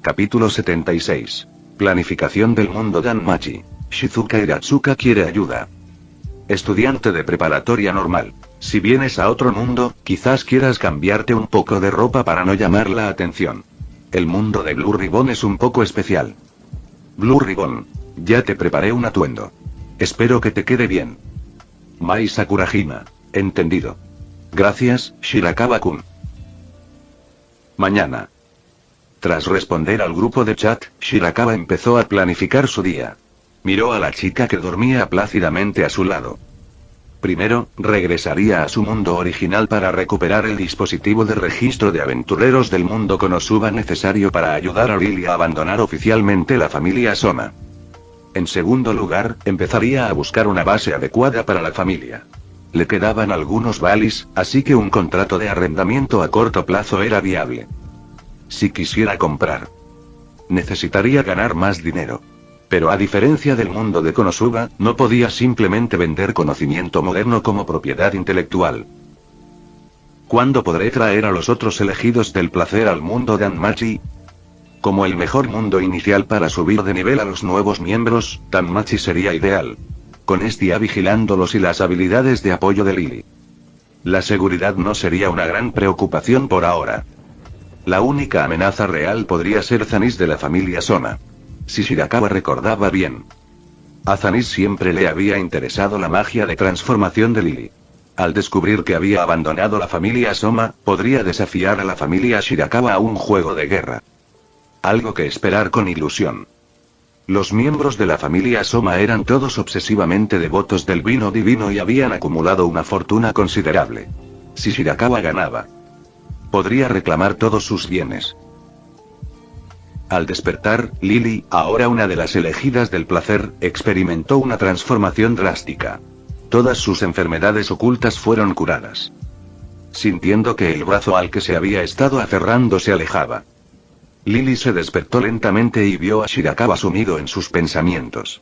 Capítulo 76. Planificación del mundo Danmachi. Shizuka Hiratsuka quiere ayuda. Estudiante de preparatoria normal. Si vienes a otro mundo, quizás quieras cambiarte un poco de ropa para no llamar la atención. El mundo de Blue Ribbon es un poco especial. Blue Ribbon. Ya te preparé un atuendo. Espero que te quede bien. Mai Sakurajima. Entendido. Gracias, Shirakawa-kun. Mañana. Tras responder al grupo de chat, Shirakawa empezó a planificar su día. Miró a la chica que dormía plácidamente a su lado. Primero, regresaría a su mundo original para recuperar el dispositivo de registro de aventureros del mundo Konosuba necesario para ayudar a Lily a abandonar oficialmente la familia Soma. En segundo lugar, empezaría a buscar una base adecuada para la familia. Le quedaban algunos valis, así que un contrato de arrendamiento a corto plazo era viable. Si quisiera comprar, necesitaría ganar más dinero. Pero a diferencia del mundo de Konosuba, no podía simplemente vender conocimiento moderno como propiedad intelectual. ¿Cuándo podré traer a los otros elegidos del placer al mundo Danmachi? Como el mejor mundo inicial para subir de nivel a los nuevos miembros, Danmachi sería ideal. Con Estia vigilándolos y las habilidades de apoyo de Lily. La seguridad no sería una gran preocupación por ahora. La única amenaza real podría ser Zanis de la familia Soma. Si Shirakawa recordaba bien. A Zanis siempre le había interesado la magia de transformación de Lily. Al descubrir que había abandonado la familia Soma, podría desafiar a la familia Shirakawa a un juego de guerra. Algo que esperar con ilusión. Los miembros de la familia Soma eran todos obsesivamente devotos del vino divino y habían acumulado una fortuna considerable. Si Shirakawa ganaba, podría reclamar todos sus bienes. Al despertar, Lily, ahora una de las elegidas del placer, experimentó una transformación drástica. Todas sus enfermedades ocultas fueron curadas. Sintiendo que el brazo al que se había estado aferrando se alejaba. Lily se despertó lentamente y vio a Shirakawa sumido en sus pensamientos.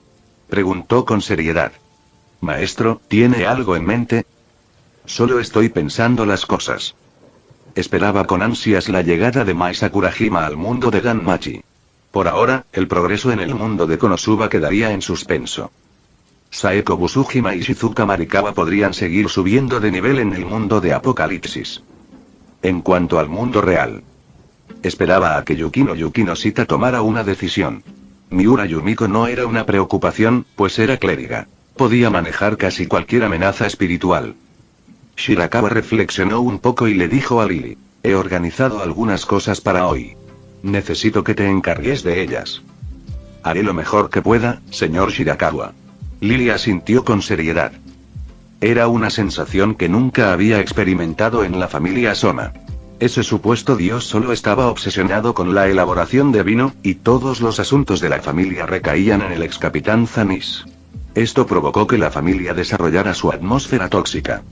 Preguntó con seriedad. «Maestro, ¿tiene algo en mente?» «Solo estoy pensando las cosas». Esperaba con ansias la llegada de Mai Sakurajima al mundo de Danmachi. Por ahora, el progreso en el mundo de Konosuba quedaría en suspenso. Saeko Busujima y Shizuka Marikawa podrían seguir subiendo de nivel en el mundo de Apocalipsis. En cuanto al mundo real, esperaba a que Yukino Shita tomara una decisión. Miura Yumiko no era una preocupación, pues era clériga. Podía manejar casi cualquier amenaza espiritual. Shirakawa reflexionó un poco y le dijo a Lily. He organizado algunas cosas para hoy. Necesito que te encargues de ellas. Haré lo mejor que pueda, señor Shirakawa. Lily asintió con seriedad. Era una sensación que nunca había experimentado en la familia Soma. Ese supuesto dios solo estaba obsesionado con la elaboración de vino, y todos los asuntos de la familia recaían en el excapitán Zanis. Esto provocó que la familia desarrollara su atmósfera tóxica.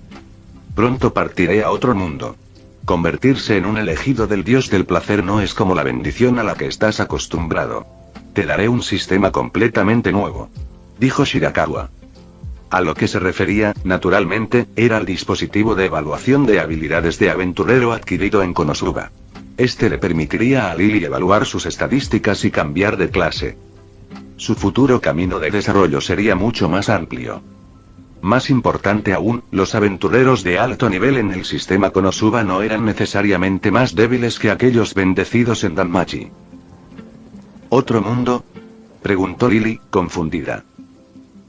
Pronto partiré a otro mundo. Convertirse en un elegido del dios del placer no es como la bendición a la que estás acostumbrado. Te daré un sistema completamente nuevo, dijo Shirakawa. A lo que se refería, naturalmente, era el dispositivo de evaluación de habilidades de aventurero adquirido en Konosuba. Este le permitiría a Lily evaluar sus estadísticas y cambiar de clase. Su futuro camino de desarrollo sería mucho más amplio. Más importante aún, los aventureros de alto nivel en el sistema Konosuba no eran necesariamente más débiles que aquellos bendecidos en Danmachi. ¿Otro mundo?, preguntó Lily, confundida.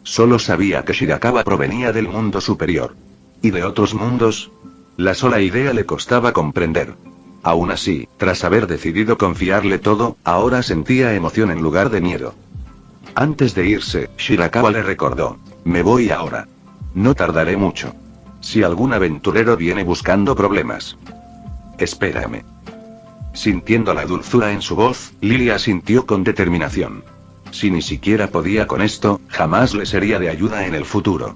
Solo sabía que Shirakawa provenía del mundo superior. ¿Y de otros mundos? La sola idea le costaba comprender. Aún así, tras haber decidido confiarle todo, ahora sentía emoción en lugar de miedo. Antes de irse, Shirakawa le recordó. Me voy ahora. No tardaré mucho. Si algún aventurero viene buscando problemas, espérame. Sintiendo la dulzura en su voz, Lily asintió con determinación. Si ni siquiera podía con esto, jamás le sería de ayuda en el futuro.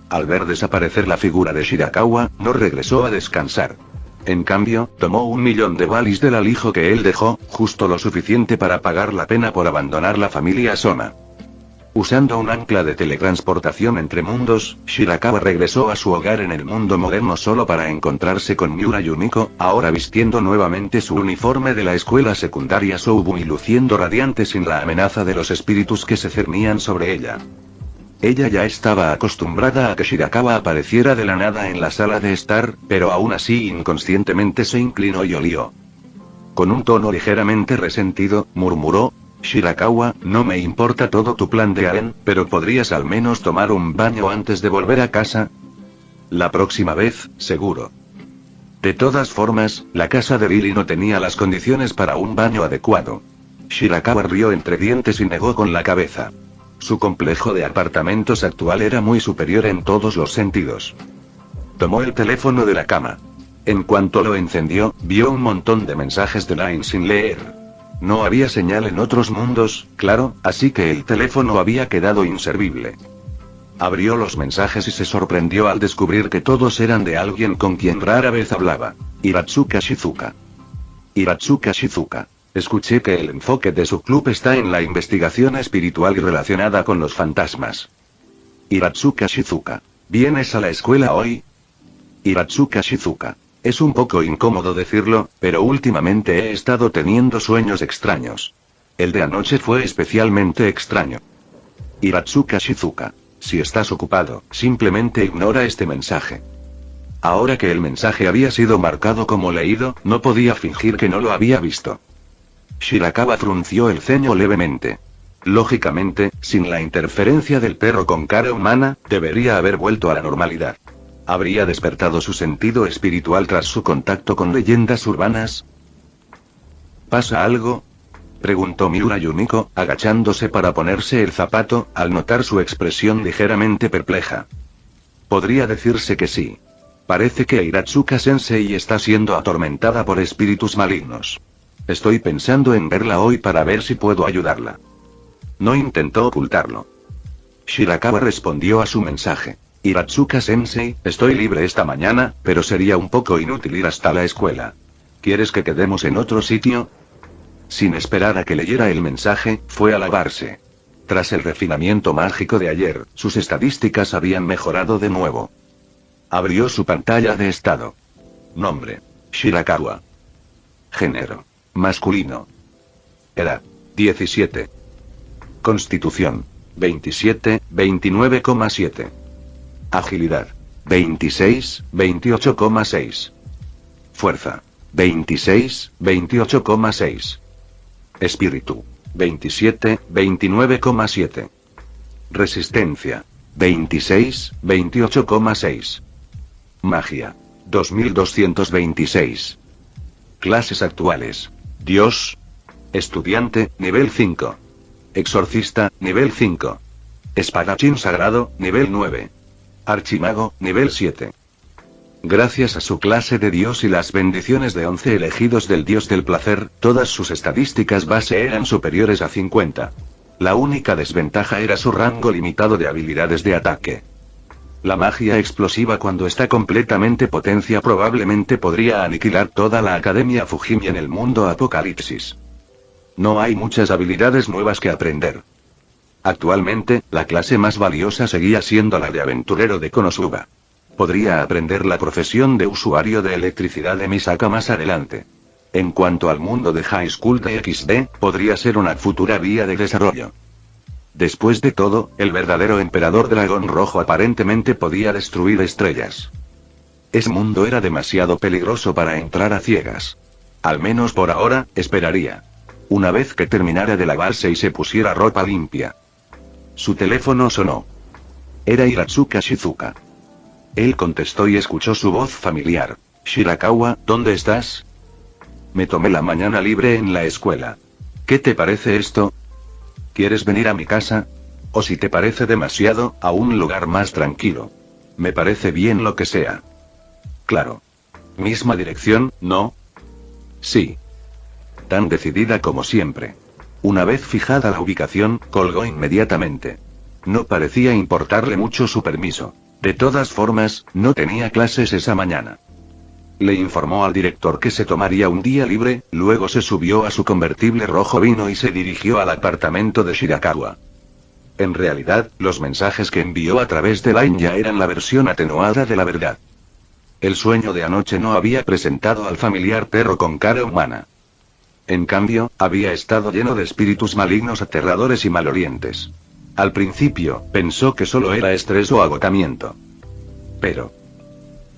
Al ver desaparecer la figura de Shirakawa, no regresó a descansar. En cambio, tomó 1.000.000 de valis del alijo que él dejó, justo lo suficiente para pagar la pena por abandonar la familia Soma. Usando un ancla de teletransportación entre mundos, Shirakawa regresó a su hogar en el mundo moderno solo para encontrarse con Miura Yumiko, ahora vistiendo nuevamente su uniforme de la escuela secundaria Soubun y luciendo radiante sin la amenaza de los espíritus que se cernían sobre ella. Ella ya estaba acostumbrada a que Shirakawa apareciera de la nada en la sala de estar, pero aún así inconscientemente se inclinó y olió. Con un tono ligeramente resentido, murmuró: Shirakawa, no me importa todo tu plan de harén, pero ¿podrías al menos tomar un baño antes de volver a casa? La próxima vez, seguro. De todas formas, la casa de Billy no tenía las condiciones para un baño adecuado. Shirakawa rió entre dientes y negó con la cabeza. Su complejo de apartamentos actual era muy superior en todos los sentidos. Tomó el teléfono de la cama. En cuanto lo encendió, vio un montón de mensajes de Line sin leer. No había señal en otros mundos, claro, así que el teléfono había quedado inservible. Abrió los mensajes y se sorprendió al descubrir que todos eran de alguien con quien rara vez hablaba. Iratsuka Shizuka. Iratsuka Shizuka. Escuché que el enfoque de su club está en la investigación espiritual y relacionada con los fantasmas. Iratsuka Shizuka. ¿Vienes a la escuela hoy? Iratsuka Shizuka. Es un poco incómodo decirlo, pero últimamente he estado teniendo sueños extraños. El de anoche fue especialmente extraño. Iratsuka Shizuka. Si estás ocupado, simplemente ignora este mensaje. Ahora que el mensaje había sido marcado como leído, no podía fingir que no lo había visto. Shirakawa frunció el ceño levemente. Lógicamente, sin la interferencia del perro con cara humana, debería haber vuelto a la normalidad. ¿Habría despertado su sentido espiritual tras su contacto con leyendas urbanas? ¿Pasa algo?, preguntó Miura Yumiko, agachándose para ponerse el zapato, al notar su expresión ligeramente perpleja. Podría decirse que sí. Parece que Iratsuka-sensei está siendo atormentada por espíritus malignos. Estoy pensando en verla hoy para ver si puedo ayudarla. No intentó ocultarlo. Shirakawa respondió a su mensaje. Iratsuka-sensei, estoy libre esta mañana, pero sería un poco inútil ir hasta la escuela. ¿Quieres que quedemos en otro sitio? Sin esperar a que leyera el mensaje, fue a lavarse. Tras el refinamiento mágico de ayer, sus estadísticas habían mejorado de nuevo. Abrió su pantalla de estado. Nombre: Shirakawa. Género: masculino. Edad: 17. Constitución: 27, 29,7. Agilidad: 26, 28,6. Fuerza: 26, 28,6. Espíritu: 27, 29,7. Resistencia: 26, 28,6. Magia: 2226. Clases actuales: Dios. Estudiante, nivel 5. Exorcista, nivel 5. Espadachín sagrado, nivel 9. Archimago, nivel 7. Gracias a su clase de Dios y las bendiciones de 11 elegidos del Dios del placer, todas sus estadísticas base eran superiores a 50. La única desventaja era su rango limitado de habilidades de ataque. La magia explosiva, cuando está completamente potencia, probablemente podría aniquilar toda la Academia Fujimi en el mundo Apocalipsis. No hay muchas habilidades nuevas que aprender. Actualmente, la clase más valiosa seguía siendo la de aventurero de Konosuba. Podría aprender la profesión de usuario de electricidad de Misaka más adelante. En cuanto al mundo de High School de XD, podría ser una futura vía de desarrollo. Después de todo, el verdadero emperador dragón rojo aparentemente podía destruir estrellas. Ese mundo era demasiado peligroso para entrar a ciegas. Al menos por ahora, esperaría. Una vez que terminara de lavarse y se pusiera ropa limpia. Su teléfono sonó. Era Iratsuka Shizuka. Él contestó y escuchó su voz familiar. Shirakawa, ¿dónde estás? Me tomé la mañana libre en la escuela. ¿Qué te parece esto? ¿Quieres venir a mi casa? O si te parece demasiado, a un lugar más tranquilo. Me parece bien lo que sea. Claro. Misma dirección, ¿no? Sí. Tan decidida como siempre. Una vez fijada la ubicación, colgó inmediatamente. No parecía importarle mucho su permiso. De todas formas, no tenía clases esa mañana. Le informó al director que se tomaría un día libre, luego se subió a su convertible rojo vino y se dirigió al apartamento de Shirakawa. En realidad, los mensajes que envió a través de Line ya eran la versión atenuada de la verdad. El sueño de anoche no había presentado al familiar perro con cara humana. En cambio, había estado lleno de espíritus malignos aterradores y malolientes. Al principio, pensó que solo era estrés o agotamiento. Pero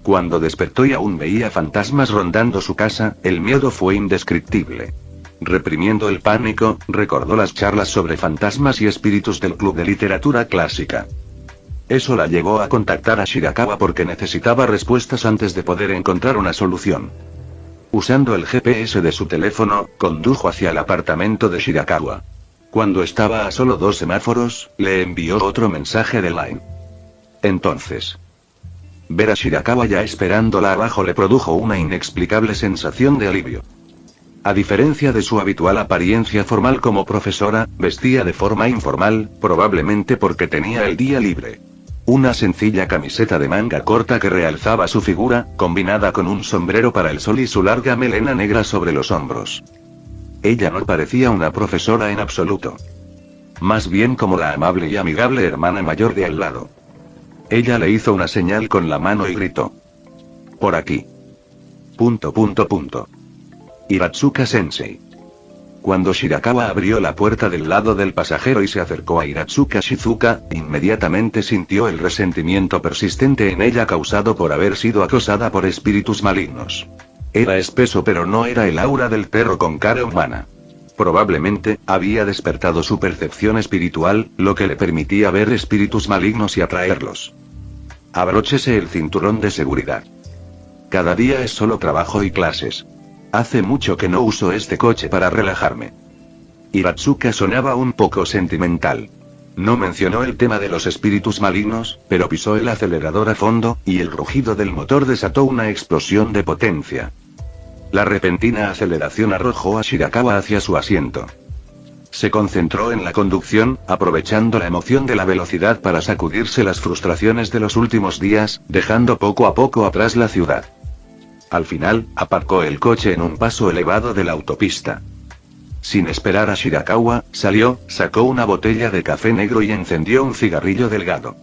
cuando despertó y aún veía fantasmas rondando su casa, el miedo fue indescriptible. Reprimiendo el pánico, recordó las charlas sobre fantasmas y espíritus del Club de Literatura Clásica. Eso la llevó a contactar a Shirakawa porque necesitaba respuestas antes de poder encontrar una solución. Usando el GPS de su teléfono, condujo hacia el apartamento de Shirakawa. Cuando estaba a solo 2 semáforos, le envió otro mensaje de Line. Entonces, ver a Shirakawa ya esperándola abajo le produjo una inexplicable sensación de alivio. A diferencia de su habitual apariencia formal como profesora, vestía de forma informal, probablemente porque tenía el día libre. Una sencilla camiseta de manga corta que realzaba su figura, combinada con un sombrero para el sol y su larga melena negra sobre los hombros. Ella no parecía una profesora en absoluto. Más bien como la amable y amigable hermana mayor de al lado. Ella le hizo una señal con la mano y gritó: «Por aquí». Iratsuka-sensei. Cuando Shirakawa abrió la puerta del lado del pasajero y se acercó a Iratsuka Shizuka, inmediatamente sintió el resentimiento persistente en ella causado por haber sido acosada por espíritus malignos. Era espeso pero no era el aura del perro con cara humana. Probablemente, había despertado su percepción espiritual, lo que le permitía ver espíritus malignos y atraerlos. Abróchese el cinturón de seguridad. Cada día es solo trabajo y clases. Hace mucho que no uso este coche para relajarme. Iratsuka sonaba un poco sentimental. No mencionó el tema de los espíritus malignos, pero pisó el acelerador a fondo, y el rugido del motor desató una explosión de potencia. La repentina aceleración arrojó a Shirakawa hacia su asiento. Se concentró en la conducción, aprovechando la emoción de la velocidad para sacudirse las frustraciones de los últimos días, dejando poco a poco atrás la ciudad. Al final, aparcó el coche en un paso elevado de la autopista. Sin esperar a Shirakawa, salió, sacó una botella de café negro y encendió un cigarrillo delgado.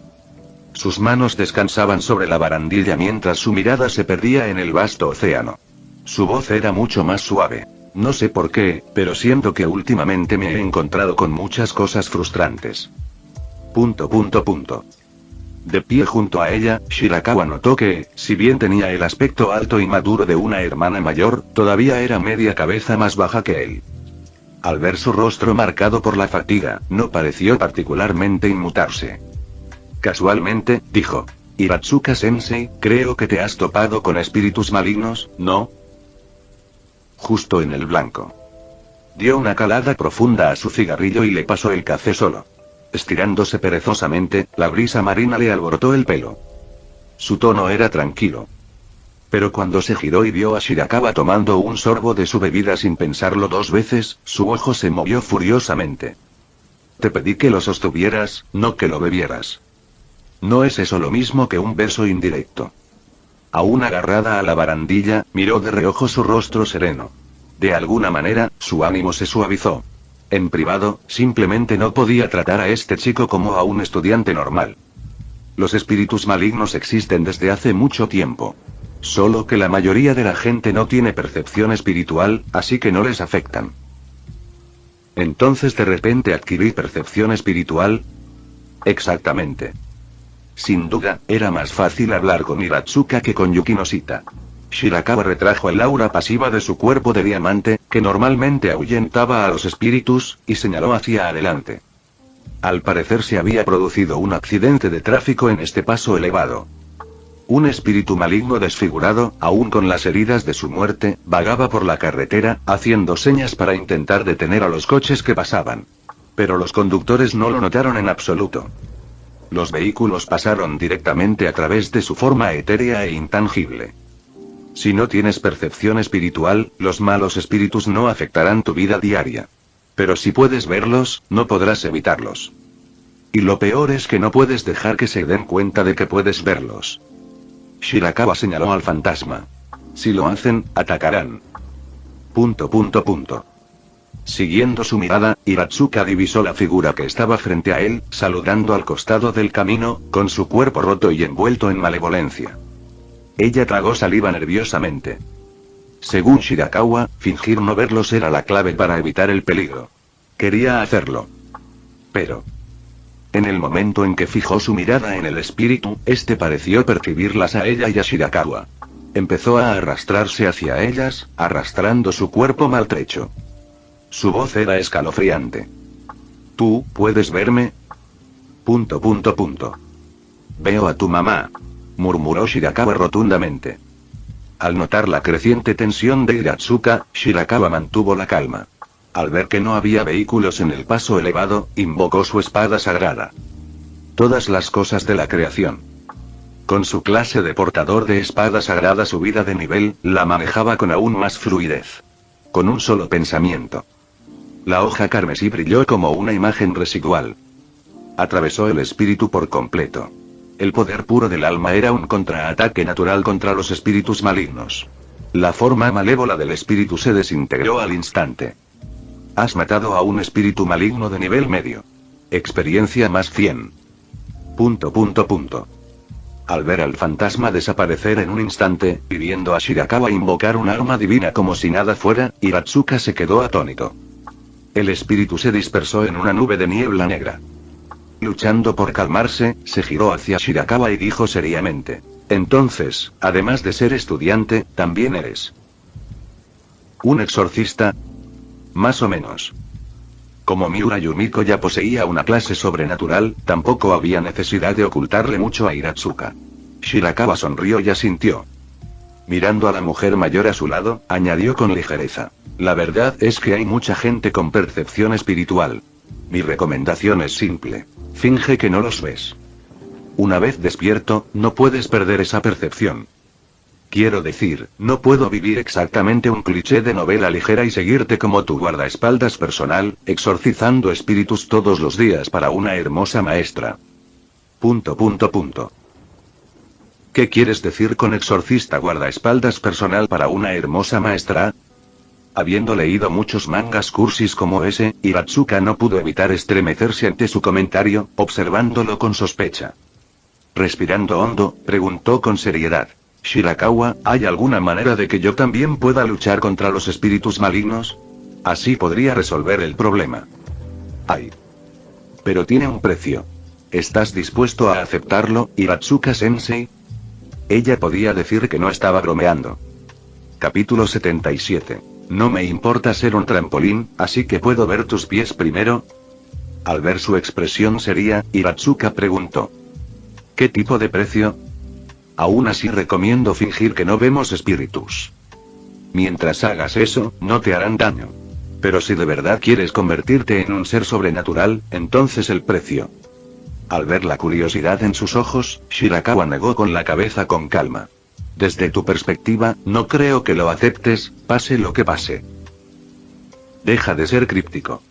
Sus manos descansaban sobre la barandilla mientras su mirada se perdía en el vasto océano. Su voz era mucho más suave. No sé por qué, pero siento que últimamente me he encontrado con muchas cosas frustrantes. De pie junto a ella, Shirakawa notó que, si bien tenía el aspecto alto y maduro de una hermana mayor, todavía era media cabeza más baja que él. Al ver su rostro marcado por la fatiga, no pareció particularmente inmutarse. Casualmente, dijo: «Iratsuka-sensei, creo que te has topado con espíritus malignos, ¿no?». Justo en el blanco. Dio una calada profunda a su cigarrillo y le pasó el café solo. Estirándose perezosamente, la brisa marina le alborotó el pelo. Su tono era tranquilo. Pero cuando se giró y vio a Shirakawa tomando un sorbo de su bebida sin pensarlo 2 veces, su ojo se movió furiosamente. «Te pedí que lo sostuvieras, no que lo bebieras. ¿No es eso lo mismo que un beso indirecto?». Aún agarrada a la barandilla, miró de reojo su rostro sereno. De alguna manera, su ánimo se suavizó. En privado, simplemente no podía tratar a este chico como a un estudiante normal. Los espíritus malignos existen desde hace mucho tiempo. Solo que la mayoría de la gente no tiene percepción espiritual, así que no les afectan. Entonces de repente adquirí percepción espiritual. Exactamente. Sin duda, era más fácil hablar con Iratsuka que con Yukinoshita. Shirakawa retrajo el aura pasiva de su cuerpo de diamante, que normalmente ahuyentaba a los espíritus, y señaló hacia adelante. Al parecer se había producido un accidente de tráfico en este paso elevado. Un espíritu maligno desfigurado, aún con las heridas de su muerte, vagaba por la carretera, haciendo señas para intentar detener a los coches que pasaban. Pero los conductores no lo notaron en absoluto. Los vehículos pasaron directamente a través de su forma etérea e intangible. Si no tienes percepción espiritual, los malos espíritus no afectarán tu vida diaria. Pero si puedes verlos, no podrás evitarlos. Y lo peor es que no puedes dejar que se den cuenta de que puedes verlos. Shirakawa señaló al fantasma. Si lo hacen, atacarán. Siguiendo su mirada, Hiratsuka divisó la figura que estaba frente a él, saludando al costado del camino, con su cuerpo roto y envuelto en malevolencia. Ella tragó saliva nerviosamente. Según Shirakawa, fingir no verlos era la clave para evitar el peligro. Quería hacerlo. Pero... en el momento en que fijó su mirada en el espíritu, este pareció percibirlas a ella y a Shirakawa. Empezó a arrastrarse hacia ellas, arrastrando su cuerpo maltrecho. Su voz era escalofriante. ¿Tú puedes verme? ... Veo a tu mamá, murmuró Shirakawa rotundamente. Al notar la creciente tensión de Hiratsuka, Shirakawa mantuvo la calma. Al ver que no había vehículos en el paso elevado, invocó su espada sagrada. Todas las cosas de la creación. Con su clase de portador de espada sagrada subida de nivel, la manejaba con aún más fluidez. Con un solo pensamiento. La hoja carmesí brilló como una imagen residual. Atravesó el espíritu por completo. El poder puro del alma era un contraataque natural contra los espíritus malignos. La forma malévola del espíritu se desintegró al instante. Has matado a un espíritu maligno de nivel medio. Experiencia más 100. ... Al ver al fantasma desaparecer en un instante, y viendo a Shirakawa invocar un arma divina como si nada fuera, Hiratsuka se quedó atónito. El espíritu se dispersó en una nube de niebla negra. Luchando por calmarse, se giró hacia Shirakawa y dijo seriamente: entonces, además de ser estudiante, también eres un exorcista. Más o menos. Como Miura Yumiko ya poseía una clase sobrenatural, tampoco había necesidad de ocultarle mucho a Hiratsuka. Shirakawa sonrió y asintió. Mirando a la mujer mayor a su lado, añadió con ligereza: la verdad es que hay mucha gente con percepción espiritual. Mi recomendación es simple. Finge que no los ves. Una vez despierto, no puedes perder esa percepción. Quiero decir, no puedo vivir exactamente un cliché de novela ligera y seguirte como tu guardaespaldas personal, exorcizando espíritus todos los días para una hermosa maestra. ... ¿Qué quieres decir con exorcista guardaespaldas personal para una hermosa maestra? Habiendo leído muchos mangas cursis como ese, Hiratsuka no pudo evitar estremecerse ante su comentario, observándolo con sospecha. Respirando hondo, preguntó con seriedad: Shirakawa, ¿hay alguna manera de que yo también pueda luchar contra los espíritus malignos? Así podría resolver el problema. Hay. Pero tiene un precio. ¿Estás dispuesto a aceptarlo, Hiratsuka-sensei? Ella podía decir que no estaba bromeando. Capítulo 77. No me importa ser un trampolín, así que puedo ver tus pies primero. Al ver su expresión seria, Hiratsuka preguntó: ¿qué tipo de precio? Aún así recomiendo fingir que no vemos espíritus. Mientras hagas eso, no te harán daño. Pero si de verdad quieres convertirte en un ser sobrenatural, entonces el precio. Al ver la curiosidad en sus ojos, Shirakawa negó con la cabeza con calma. Desde tu perspectiva, no creo que lo aceptes, pase lo que pase. Deja de ser críptico.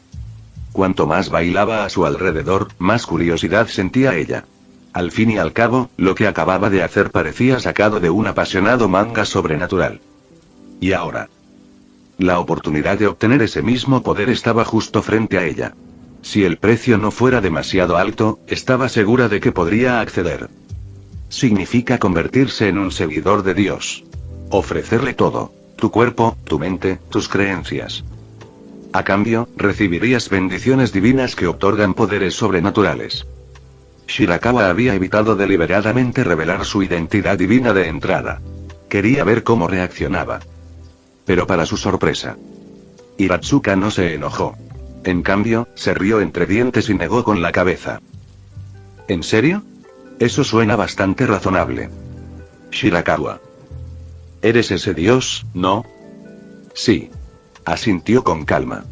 Cuanto más bailaba a su alrededor, más curiosidad sentía ella. Al fin y al cabo, lo que acababa de hacer parecía sacado de un apasionado manga sobrenatural. Y ahora, la oportunidad de obtener ese mismo poder estaba justo frente a ella. Si el precio no fuera demasiado alto, estaba segura de que podría acceder. Significa convertirse en un seguidor de Dios. Ofrecerle todo: tu cuerpo, tu mente, tus creencias. A cambio, recibirías bendiciones divinas que otorgan poderes sobrenaturales. Shirakawa había evitado deliberadamente revelar su identidad divina de entrada. Quería ver cómo reaccionaba. Pero para su sorpresa, Hiratsuka no se enojó. En cambio, se rió entre dientes y negó con la cabeza. ¿En serio? Eso suena bastante razonable. Shirakawa. ¿Eres ese dios, no? Sí. Asintió con calma.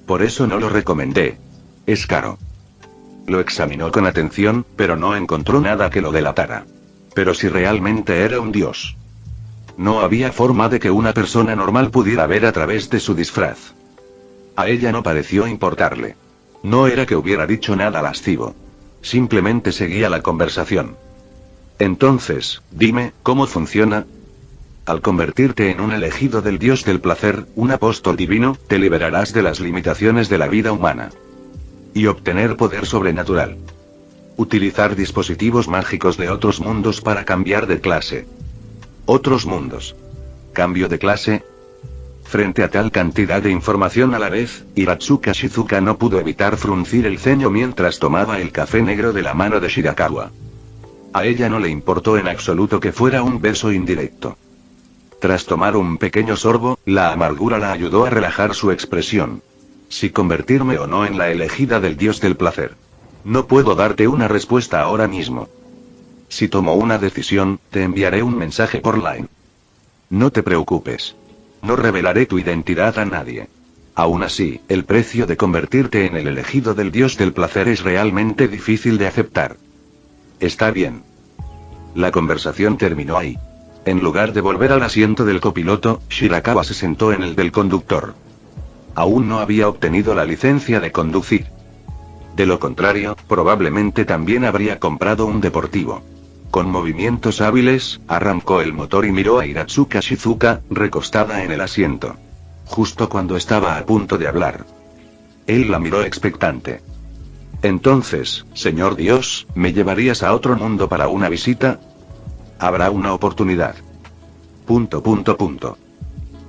Por eso no lo recomendé. Es caro. Lo examinó con atención, pero no encontró nada que lo delatara. Pero si realmente era un dios, no había forma de que una persona normal pudiera ver a través de su disfraz. A ella no pareció importarle. No era que hubiera dicho nada lascivo. Simplemente seguía la conversación. Entonces, dime, ¿cómo funciona? Al convertirte en un elegido del dios del placer, un apóstol divino, te liberarás de las limitaciones de la vida humana. Y obtener poder sobrenatural. Utilizar dispositivos mágicos de otros mundos para cambiar de clase. Otros mundos. ¿Cambio de clase? Frente a tal cantidad de información a la vez, Hiratsuka Shizuka no pudo evitar fruncir el ceño mientras tomaba el café negro de la mano de Shirakawa. A ella no le importó en absoluto que fuera un beso indirecto. Tras tomar un pequeño sorbo, la amargura la ayudó a relajar su expresión. Si convertirme o no en la elegida del dios del placer. No puedo darte una respuesta ahora mismo. Si tomo una decisión, te enviaré un mensaje por Line. No te preocupes. No revelaré tu identidad a nadie. Aún así, el precio de convertirte en el elegido del dios del placer es realmente difícil de aceptar. Está bien. La conversación terminó ahí. En lugar de volver al asiento del copiloto, Shirakawa se sentó en el del conductor. Aún no había obtenido la licencia de conducir. De lo contrario, probablemente también habría comprado un deportivo. Con movimientos hábiles, arrancó el motor y miró a Hiratsuka Shizuka, recostada en el asiento. Justo cuando estaba a punto de hablar. Él la miró expectante. Entonces, señor Dios, ¿me llevarías a otro mundo para una visita? Habrá una oportunidad.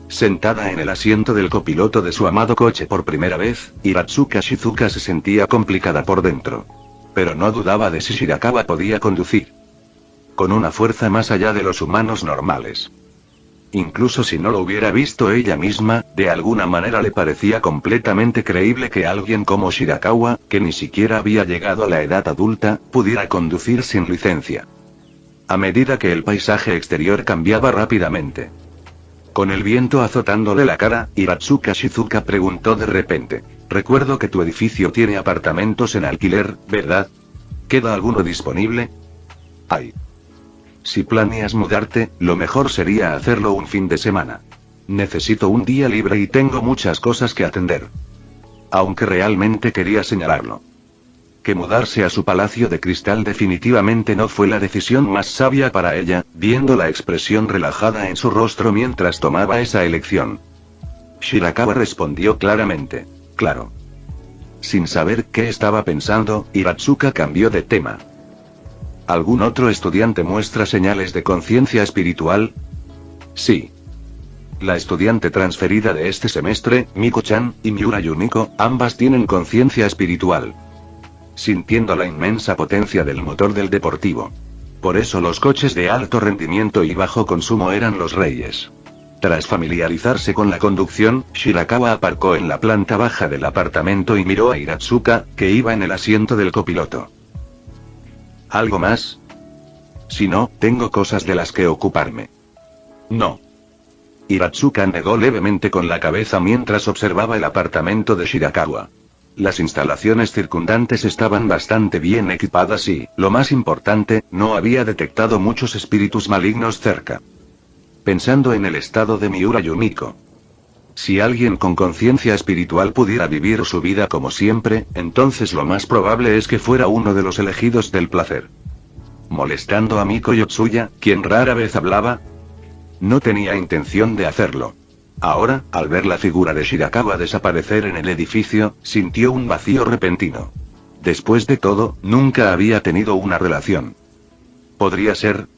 Sentada en el asiento del copiloto de su amado coche por primera vez, Hiratsuka Shizuka se sentía complicada por dentro. Pero no dudaba de si Shirakawa podía conducir. Con una fuerza más allá de los humanos normales. Incluso si no lo hubiera visto ella misma, de alguna manera le parecía completamente creíble que alguien como Shirakawa, que ni siquiera había llegado a la edad adulta, pudiera conducir sin licencia. A medida que el paisaje exterior cambiaba rápidamente. Con el viento azotándole la cara, Hiratsuka Shizuka preguntó de repente. Recuerdo que tu edificio tiene apartamentos en alquiler, ¿verdad? ¿Queda alguno disponible? Ay. Si planeas mudarte, lo mejor sería hacerlo un fin de semana. Necesito un día libre y tengo muchas cosas que atender. Aunque realmente quería señalarlo. Que mudarse a su palacio de cristal definitivamente no fue la decisión más sabia para ella, viendo la expresión relajada en su rostro mientras tomaba esa elección. Shirakawa respondió claramente. Claro. Sin saber qué estaba pensando, Hiratsuka cambió de tema. ¿Algún otro estudiante muestra señales de conciencia espiritual? Sí. La estudiante transferida de este semestre, Miko-chan, y Miura Yumiko, ambas tienen conciencia espiritual. Sintiendo la inmensa potencia del motor del deportivo. Por eso los coches de alto rendimiento y bajo consumo eran los reyes. Tras familiarizarse con la conducción, Shirakawa aparcó en la planta baja del apartamento y miró a Hiratsuka, que iba en el asiento del copiloto. ¿Algo más? Si no, tengo cosas de las que ocuparme. No. Hiratsuka negó levemente con la cabeza mientras observaba el apartamento de Shirakawa. Las instalaciones circundantes estaban bastante bien equipadas y, lo más importante, no había detectado muchos espíritus malignos cerca. Pensando en el estado de Miura Yumiko. Si alguien con conciencia espiritual pudiera vivir su vida como siempre, entonces lo más probable es que fuera uno de los elegidos del placer. Molestando a Miko Yotsuya, quien rara vez hablaba. No tenía intención de hacerlo. Ahora, al ver la figura de Shirakawa desaparecer en el edificio, sintió un vacío repentino. Después de todo, nunca había tenido una relación. ¿Podría ser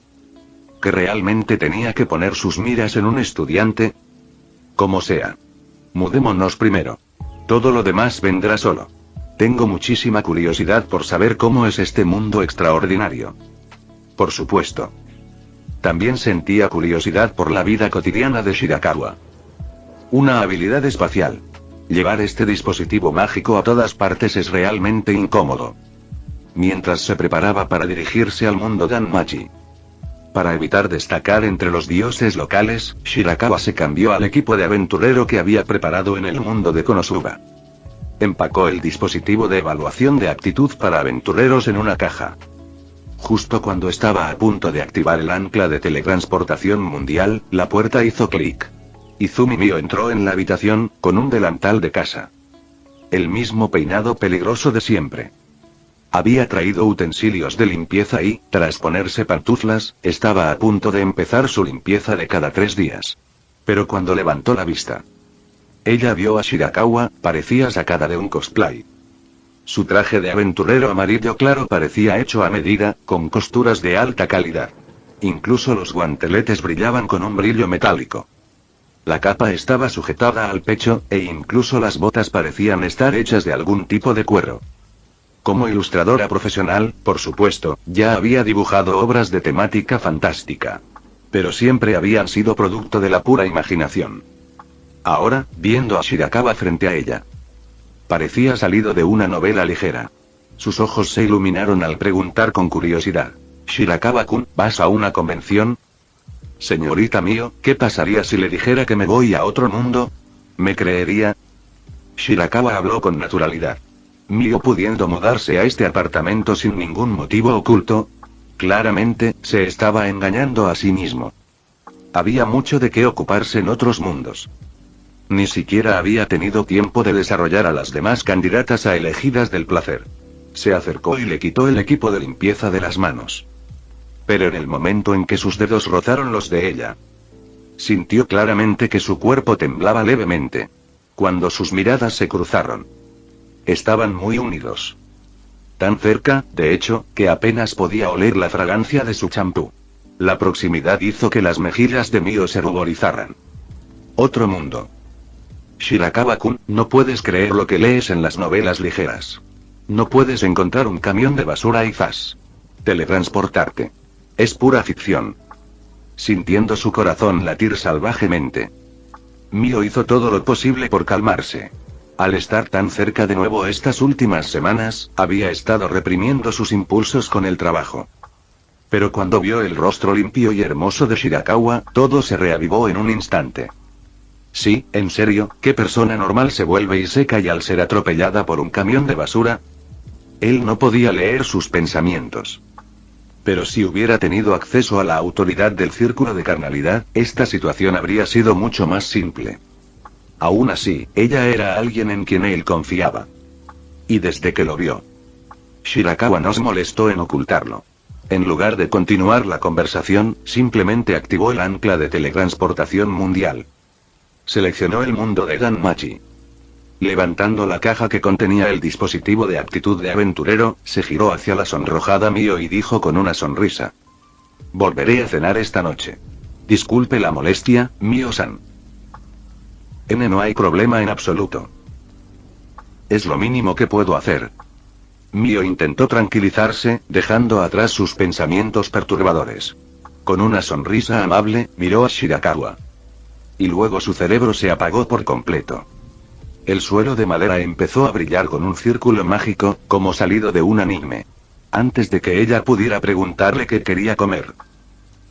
que realmente tenía que poner sus miras en un estudiante? Como sea. Mudémonos primero. Todo lo demás vendrá solo. Tengo muchísima curiosidad por saber cómo es este mundo extraordinario. Por supuesto. También sentía curiosidad por la vida cotidiana de Shirakawa. Una habilidad espacial. Llevar este dispositivo mágico a todas partes es realmente incómodo. Mientras se preparaba para dirigirse al mundo Danmachi. Para evitar destacar entre los dioses locales, Shirakawa se cambió al equipo de aventurero que había preparado en el mundo de Konosuba. Empacó el dispositivo de evaluación de aptitud para aventureros en una caja. Justo cuando estaba a punto de activar el ancla de teletransportación mundial, la puerta hizo clic. Izumi Mio entró en la habitación, con un delantal de casa. El mismo peinado peligroso de siempre. Había traído utensilios de limpieza y, tras ponerse pantuflas, estaba a punto de empezar su limpieza de cada 3 días. Pero cuando levantó la vista, ella vio a Shirakawa, parecía sacada de un cosplay. Su traje de aventurero amarillo claro parecía hecho a medida, con costuras de alta calidad. Incluso los guanteletes brillaban con un brillo metálico. La capa estaba sujetada al pecho, e incluso las botas parecían estar hechas de algún tipo de cuero. Como ilustradora profesional, por supuesto, ya había dibujado obras de temática fantástica. Pero siempre habían sido producto de la pura imaginación. Ahora, viendo a Shirakawa frente a ella, parecía salido de una novela ligera. Sus ojos se iluminaron al preguntar con curiosidad: «Shirakawa-kun, ¿vas a una convención?» «Señorita Mio, ¿qué pasaría si le dijera que me voy a otro mundo? ¿Me creería?» Shirakawa habló con naturalidad. Mio, pudiendo mudarse a este apartamento sin ningún motivo oculto, claramente, se estaba engañando a sí mismo. Había mucho de qué ocuparse en otros mundos. Ni siquiera había tenido tiempo de desarrollar a las demás candidatas a elegidas del placer. Se acercó y le quitó el equipo de limpieza de las manos. Pero en el momento en que sus dedos rozaron los de ella, sintió claramente que su cuerpo temblaba levemente. Cuando sus miradas se cruzaron, estaban muy unidos. Tan cerca, de hecho, que apenas podía oler la fragancia de su champú. La proximidad hizo que las mejillas de Mio se ruborizaran. Otro mundo. Shirakawa-kun, no puedes creer lo que lees en las novelas ligeras. No puedes encontrar un camión de basura y ¡zas! Teletransportarte. Es pura ficción. Sintiendo su corazón latir salvajemente, Mio hizo todo lo posible por calmarse. Al estar tan cerca de nuevo estas últimas semanas, había estado reprimiendo sus impulsos con el trabajo. Pero cuando vio el rostro limpio y hermoso de Shirakawa, todo se reavivó en un instante. Sí, en serio, ¿qué persona normal se vuelve y seca y al ser atropellada por un camión de basura? Él no podía leer sus pensamientos. Pero si hubiera tenido acceso a la autoridad del círculo de carnalidad, esta situación habría sido mucho más simple. Aún así, ella era alguien en quien él confiaba. Y desde que lo vio, Shirakawa no se molestó en ocultarlo. En lugar de continuar la conversación, simplemente activó el ancla de teletransportación mundial. Seleccionó el mundo de Danmachi. Levantando la caja que contenía el dispositivo de actitud de aventurero, se giró hacia la sonrojada Mio y dijo con una sonrisa: «Volveré a cenar esta noche. Disculpe la molestia, Mio-san». No hay problema en absoluto. Es lo mínimo que puedo hacer. Mio intentó tranquilizarse, dejando atrás sus pensamientos perturbadores. Con una sonrisa amable, miró a Shirakawa. Y luego su cerebro se apagó por completo. El suelo de madera empezó a brillar con un círculo mágico, como salido de un anime. Antes de que ella pudiera preguntarle qué quería comer,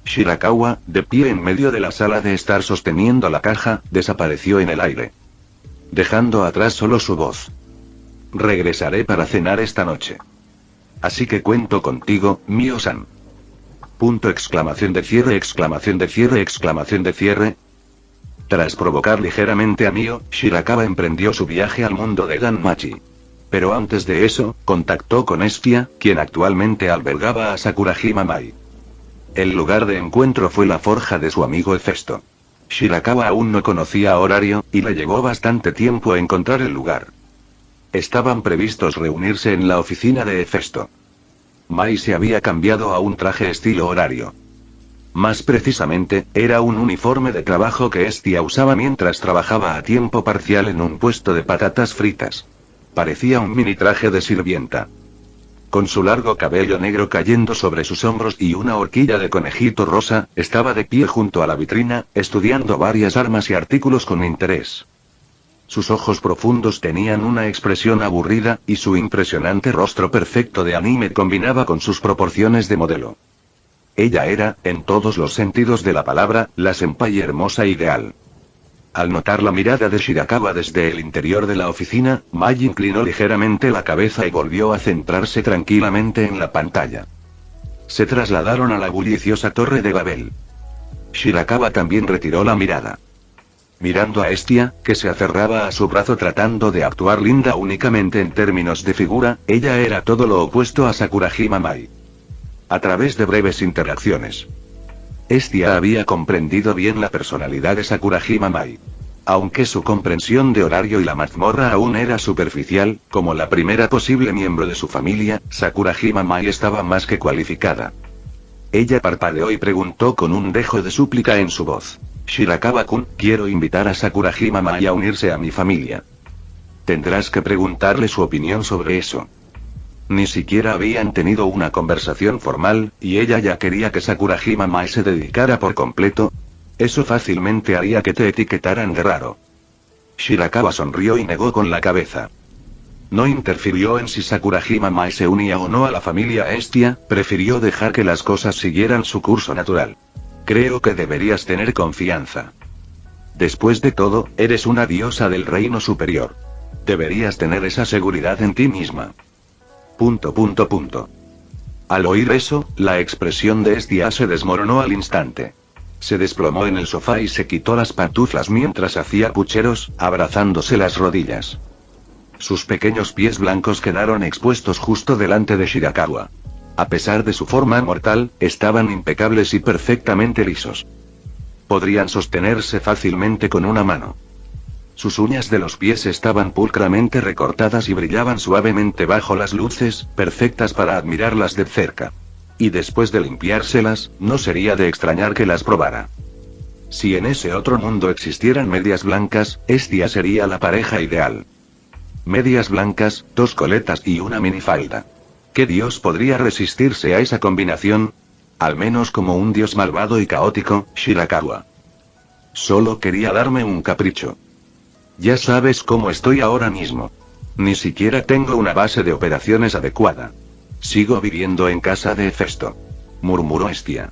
Shirakawa, de pie en medio de la sala de estar sosteniendo la caja, desapareció en el aire, dejando atrás solo su voz. «Regresaré para cenar esta noche. Así que cuento contigo, Mio-san». Punto exclamación de cierre exclamación de cierre exclamación de cierre. Tras provocar ligeramente a Mio, Shirakawa emprendió su viaje al mundo de Danmachi. Pero antes de eso, contactó con Estia, quien actualmente albergaba a Sakurajima Mai. El lugar de encuentro fue la forja de su amigo Hefesto. Shirakawa aún no conocía horario, y le llevó bastante tiempo encontrar el lugar. Estaban previstos reunirse en la oficina de Hefesto. Mai se había cambiado a un traje estilo horario. Más precisamente, era un uniforme de trabajo que Estia usaba mientras trabajaba a tiempo parcial en un puesto de patatas fritas. Parecía un mini traje de sirvienta. Con su largo cabello negro cayendo sobre sus hombros y una horquilla de conejito rosa, estaba de pie junto a la vitrina, estudiando varias armas y artículos con interés. Sus ojos profundos tenían una expresión aburrida, y su impresionante rostro perfecto de anime combinaba con sus proporciones de modelo. Ella era, en todos los sentidos de la palabra, la senpai hermosa ideal. Al notar la mirada de Shirakawa desde el interior de la oficina, Mai inclinó ligeramente la cabeza y volvió a centrarse tranquilamente en la pantalla. Se trasladaron a la bulliciosa Torre de Babel. Shirakawa también retiró la mirada. Mirando a Estia, que se aferraba a su brazo tratando de actuar linda únicamente en términos de figura, ella era todo lo opuesto a Sakurajima Mai. A través de breves interacciones, Estia había comprendido bien la personalidad de Sakurajima Mai. Aunque su comprensión de horario y la mazmorra aún era superficial, como la primera posible miembro de su familia, Sakurajima Mai estaba más que cualificada. Ella parpadeó y preguntó con un dejo de súplica en su voz. Shirakawa-kun, quiero invitar a Sakurajima Mai a unirse a mi familia. Tendrás que preguntarle su opinión sobre eso. Ni siquiera habían tenido una conversación formal, y ella ya quería que Sakurajima Mai se dedicara por completo. Eso fácilmente haría que te etiquetaran de raro. Shirakawa sonrió y negó con la cabeza. No interfirió en si Sakurajima Mai se unía o no a la familia Estia, prefirió dejar que las cosas siguieran su curso natural. Creo que deberías tener confianza. Después de todo, eres una diosa del reino superior. Deberías tener esa seguridad en ti misma. ... Al oír eso, la expresión de Estia se desmoronó al instante. Se desplomó en el sofá y se quitó las pantuflas mientras hacía pucheros, abrazándose las rodillas. Sus pequeños pies blancos quedaron expuestos justo delante de Shirakawa. A pesar de su forma mortal, estaban impecables y perfectamente lisos. Podrían sostenerse fácilmente con una mano. Sus uñas de los pies estaban pulcramente recortadas y brillaban suavemente bajo las luces, perfectas para admirarlas de cerca. Y después de limpiárselas, no sería de extrañar que las probara. Si en ese otro mundo existieran medias blancas, Estia sería la pareja ideal. Medias blancas, 2 coletas y una minifalda. ¿Qué dios podría resistirse a esa combinación? Al menos como un dios malvado y caótico, Shirakawa. Solo quería darme un capricho. Ya sabes cómo estoy ahora mismo. Ni siquiera tengo una base de operaciones adecuada. Sigo viviendo en casa de Hefesto. Murmuró Estia.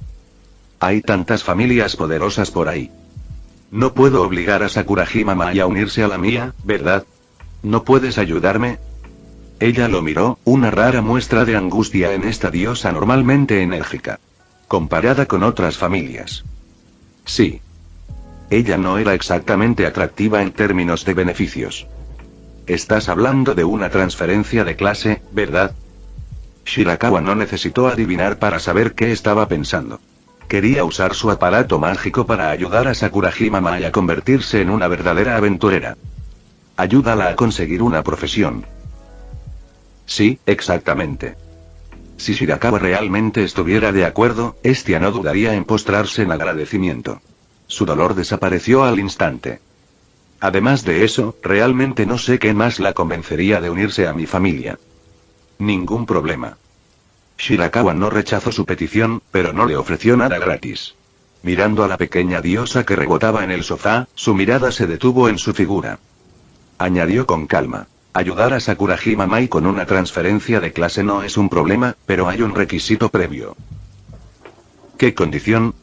Hay tantas familias poderosas por ahí. No puedo obligar a Sakurajima Mai a unirse a la mía, ¿verdad? ¿No puedes ayudarme? Ella lo miró, una rara muestra de angustia en esta diosa normalmente enérgica. Comparada con otras familias. Sí. Ella no era exactamente atractiva en términos de beneficios. Estás hablando de una transferencia de clase, ¿verdad? Shirakawa no necesitó adivinar para saber qué estaba pensando. Quería usar su aparato mágico para ayudar a Sakurajima Mai a convertirse en una verdadera aventurera. Ayúdala a conseguir una profesión. Sí, exactamente. Si Shirakawa realmente estuviera de acuerdo, Estia no dudaría en postrarse en agradecimiento. Su dolor desapareció al instante. Además de eso, realmente no sé qué más la convencería de unirse a mi familia. Ningún problema. Shirakawa no rechazó su petición, pero no le ofreció nada gratis. Mirando a la pequeña diosa que rebotaba en el sofá, su mirada se detuvo en su figura. Añadió con calma. Ayudar a Sakurajima Mai con una transferencia de clase no es un problema, pero hay un requisito previo. ¿Qué condición?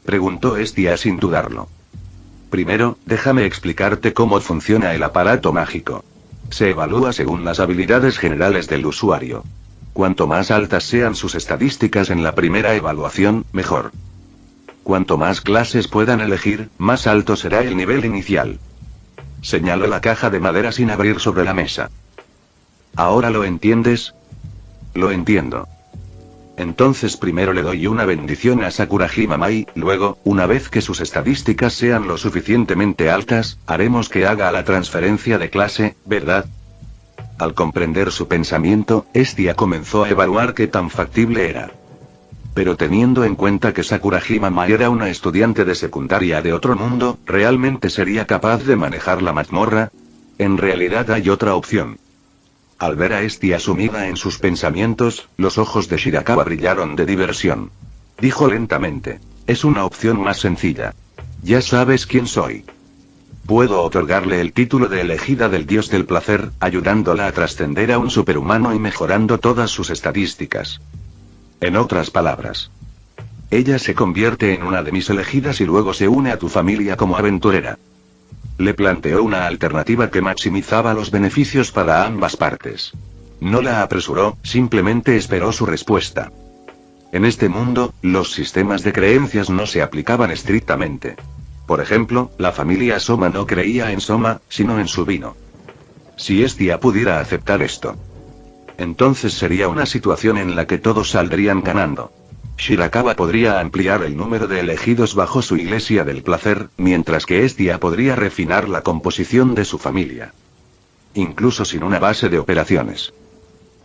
Preguntó Estia sin dudarlo. Primero, déjame explicarte cómo funciona el aparato mágico. Se evalúa según las habilidades generales del usuario. Cuanto más altas sean sus estadísticas en la primera evaluación, mejor. Cuanto más clases puedan elegir, más alto será el nivel inicial. Señaló la caja de madera sin abrir sobre la mesa. ¿Ahora lo entiendes? Lo entiendo. Entonces primero le doy una bendición a Sakurajima Mai, luego, una vez que sus estadísticas sean lo suficientemente altas, haremos que haga la transferencia de clase, ¿verdad? Al comprender su pensamiento, Estia comenzó a evaluar qué tan factible era. Pero teniendo en cuenta que Sakurajima Mai era una estudiante de secundaria de otro mundo, ¿realmente sería capaz de manejar la mazmorra? En realidad hay otra opción. Al ver a Estia sumida en sus pensamientos, los ojos de Shirakawa brillaron de diversión. Dijo lentamente. Es una opción más sencilla. Ya sabes quién soy. Puedo otorgarle el título de elegida del dios del placer, ayudándola a trascender a un superhumano y mejorando todas sus estadísticas. En otras palabras, ella se convierte en una de mis elegidas y luego se une a tu familia como aventurera. Le planteó una alternativa que maximizaba los beneficios para ambas partes. No la apresuró, simplemente esperó su respuesta. En este mundo, los sistemas de creencias no se aplicaban estrictamente. Por ejemplo, la familia Soma no creía en Soma, sino en su vino. Si Estia pudiera aceptar esto, entonces sería una situación en la que todos saldrían ganando. Shirakawa podría ampliar el número de elegidos bajo su iglesia del placer, mientras que Estia podría refinar la composición de su familia. Incluso sin una base de operaciones.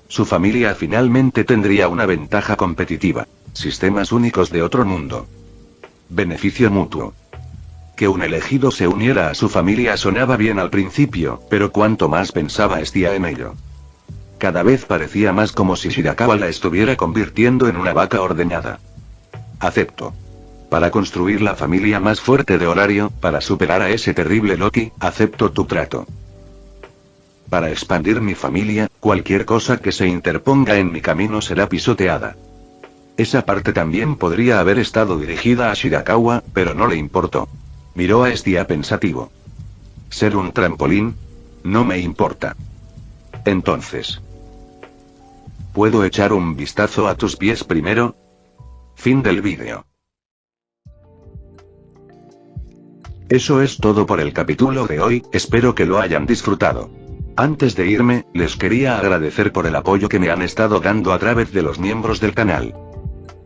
Su familia finalmente tendría una ventaja competitiva. Sistemas únicos de otro mundo. Beneficio mutuo. Que un elegido se uniera a su familia sonaba bien al principio, pero cuanto más pensaba Estia en ello, cada vez parecía más como si Shirakawa la estuviera convirtiendo en una vaca ordeñada. Acepto. Para construir la familia más fuerte de Horario, para superar a ese terrible Loki, acepto tu trato. Para expandir mi familia, cualquier cosa que se interponga en mi camino será pisoteada. Esa parte también podría haber estado dirigida a Shirakawa, pero no le importó. Miró a Estia pensativo. ¿Ser un trampolín? No me importa. Entonces, ¿puedo echar un vistazo a tus pies primero? Fin del vídeo. Eso es todo por el capítulo de hoy, espero que lo hayan disfrutado. Antes de irme, les quería agradecer por el apoyo que me han estado dando a través de los miembros del canal.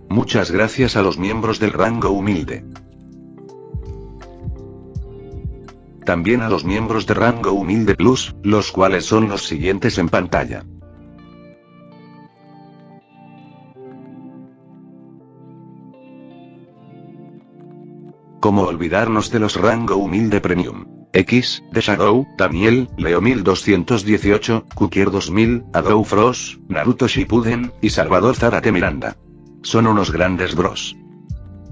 Muchas gracias a los miembros del rango humilde. También a los miembros de rango humilde plus, los cuales son los siguientes en pantalla. ¿Cómo olvidarnos de los rango humilde premium? X, The Shadow, Daniel, Leo 1218, Kukier 2000, Adou Frost, Naruto Shippuden, y Salvador Zárate Miranda. Son unos grandes bros.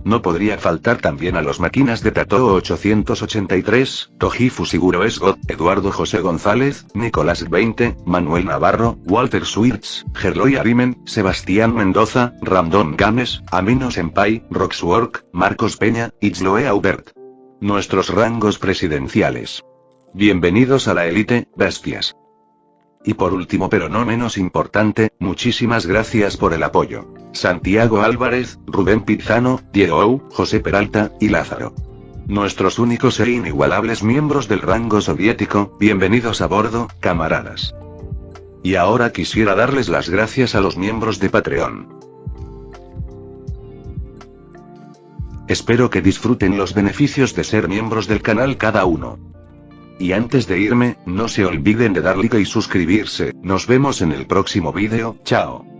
No podría faltar también a los máquinas de Tatoo 883, Toji Fusiguro Esgot, Eduardo José González, Nicolás 20, Manuel Navarro, Walter Swirtz, Gerloy Arimen, Sebastián Mendoza, Random Games, Amino Senpai, Roxwork, Marcos Peña, Itzloe Aubert. Nuestros rangos presidenciales. Bienvenidos a la élite, bestias. Y por último pero no menos importante, muchísimas gracias por el apoyo. Santiago Álvarez, Rubén Pizano, Diego, José Peralta, y Lázaro. Nuestros únicos e inigualables miembros del rango soviético, bienvenidos a bordo, camaradas. Y ahora quisiera darles las gracias a los miembros de Patreon. Espero que disfruten los beneficios de ser miembros del canal cada uno. Y antes de irme, no se olviden de dar like y suscribirse, nos vemos en el próximo vídeo, chao.